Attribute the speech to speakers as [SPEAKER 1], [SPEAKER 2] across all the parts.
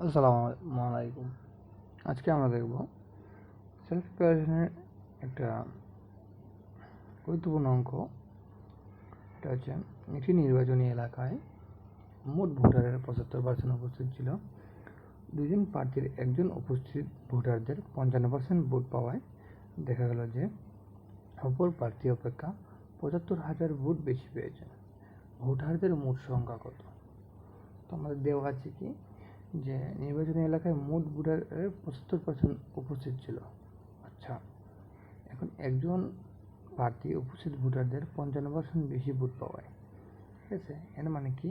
[SPEAKER 1] আসসালামু আলাইকুম। আজকে আমরা দেখব সেলফ প্রিপারেশনের একটা গুরুত্বপূর্ণ অঙ্ক। এটা হচ্ছে একটি নির্বাচনী এলাকায় মোট ভোটারের 75% উপস্থিত ছিল। দুজন প্রার্থীর একজন উপস্থিত ভোটারদের 55% ভোট পাওয়ায় দেখা গেল যে অপর প্রার্থী অপেক্ষা 75,000 ভোট বেশি পেয়েছেন। ভোটারদের মোট সংখ্যা কত? তো আমাদের দেওয়া আছে কি যে নির্বাচনী এলাকায় মোট ভোটারের 75% উপস্থিত ছিল। আচ্ছা, এখন একজন প্রার্থী উপস্থিত ভোটারদের 55% বেশি ভোট পাওয়ায়, ঠিক আছে, এর মানে কি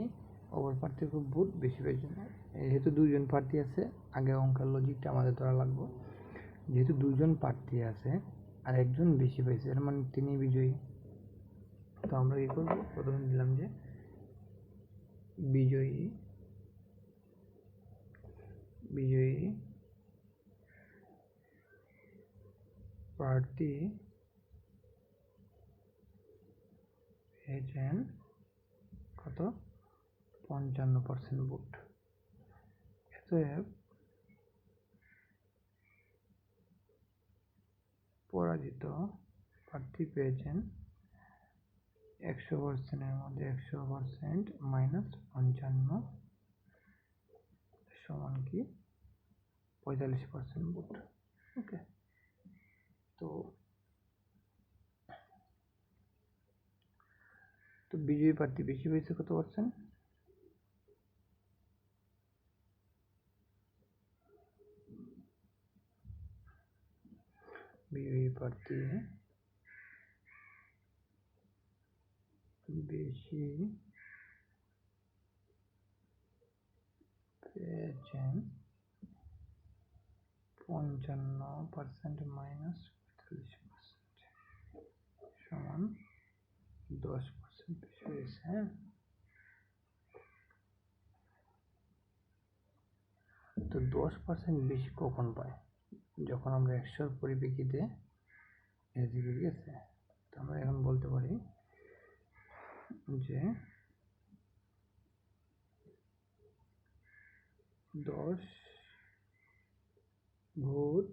[SPEAKER 1] অপর প্রার্থীর খুব ভোট বেশি পেয়েছে। যেহেতু দুইজন প্রার্থী আছে, আগে অঙ্কের লজিকটা আমাদের ধরা লাগবে। যেহেতু দুইজন প্রার্থী আছে আর একজন বেশি পেয়েছে, এর মানে তিনি বিজয়ী। তো আমরা কি করবো, প্রথমে দিলাম যে বিজয়ী প্রার্থী পেয়েছেন কত? 55% ভোট। অতএব পরাজিত প্রার্থী পেয়েছেন 100%-এর মধ্যে 100% মাইনাস 55 সমান কি 45% ভোট। ওকে, তো বিজয়ী প্রার্থী বেশি পেয়েছে কত পার্সেন্ট? বিজয়ী প্রার্থী বেশি পেয়েছেন 55% মাইনাস 45% সমান 10% বেশি হয়েছে। হ্যাঁ, তো 10% বেশি কখন পায়? যখন আমরা 100-র পরিপ্রেক্ষিতে ঠিক আছে। তো আমরা এখন বলতে পারি যে 10 ভোট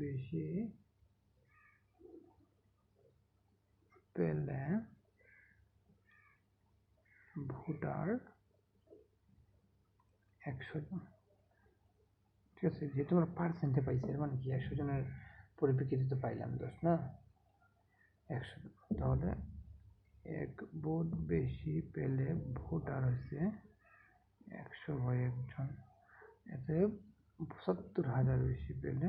[SPEAKER 1] বেশি পেলে ভোটার 100 জন, ঠিক আছে। যেহেতু আমরা পার্সেন্টে পাইছি, এর মানে কি 100 জনের পরিপ্রেক্ষিতে তো পাইলাম 10 না 100 জন। তাহলে 1 ভোট বেশি পেলে ভোটার হচ্ছে 100/1 জন। এতে 75,000 বেশি পেলে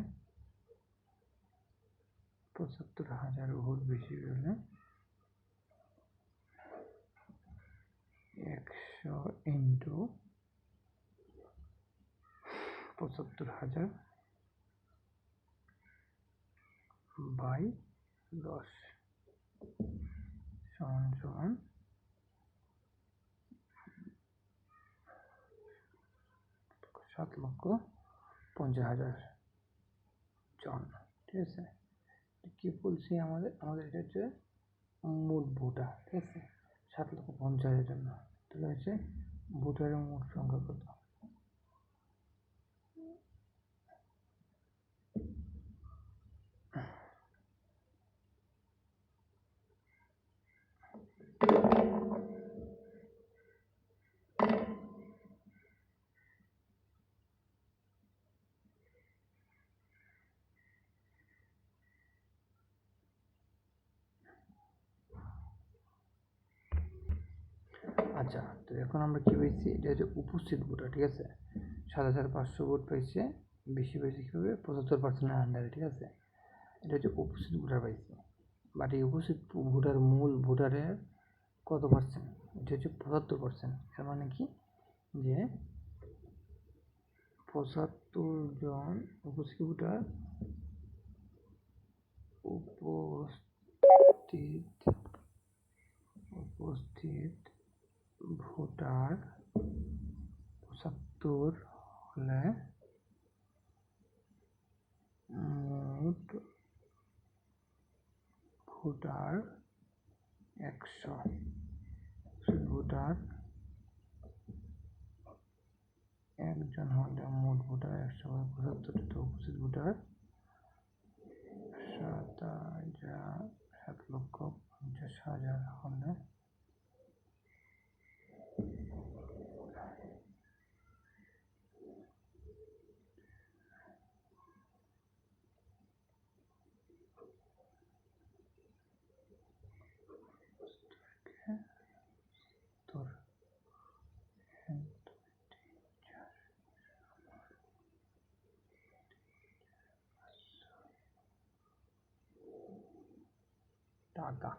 [SPEAKER 1] 75,000 ভোট বেশি পেলে 100 ইন্টু 75,000 বাই 10 সমান 7,50,000 জন, ঠিক আছে। কি বলছি, আমাদের এটা হচ্ছে মোট ভোটার, ঠিক আছে, 7,50,000 জন্য। তাহলে হচ্ছে ভোটারের মোট সংখ্যা কত? আচ্ছা, তো এখন আমরা কি পেয়েছি, এটা হচ্ছে উপস্থিত ভোটার, ঠিক আছে। 7,500 ভোট পাইছে, বেশি পাইছে কীভাবে? 75%-এর আন্ডারে, ঠিক আছে। এটা হচ্ছে উপস্থিত ভোটার পাইছে, বাট এই উপস্থিত ভোটার মূল ভোটারের কত পার্সেন্ট? এটা হচ্ছে 75%। এর মানে কি যে 75 জন উপস্থিত ভোটার উপস্থিত ভোটার 75 হলে মোট ভোটার 100 ভোট ভোটার একজন হলে মোট ভোটার 175টি, উপস্থিত ভোটার 7,50,000 হলে টাকা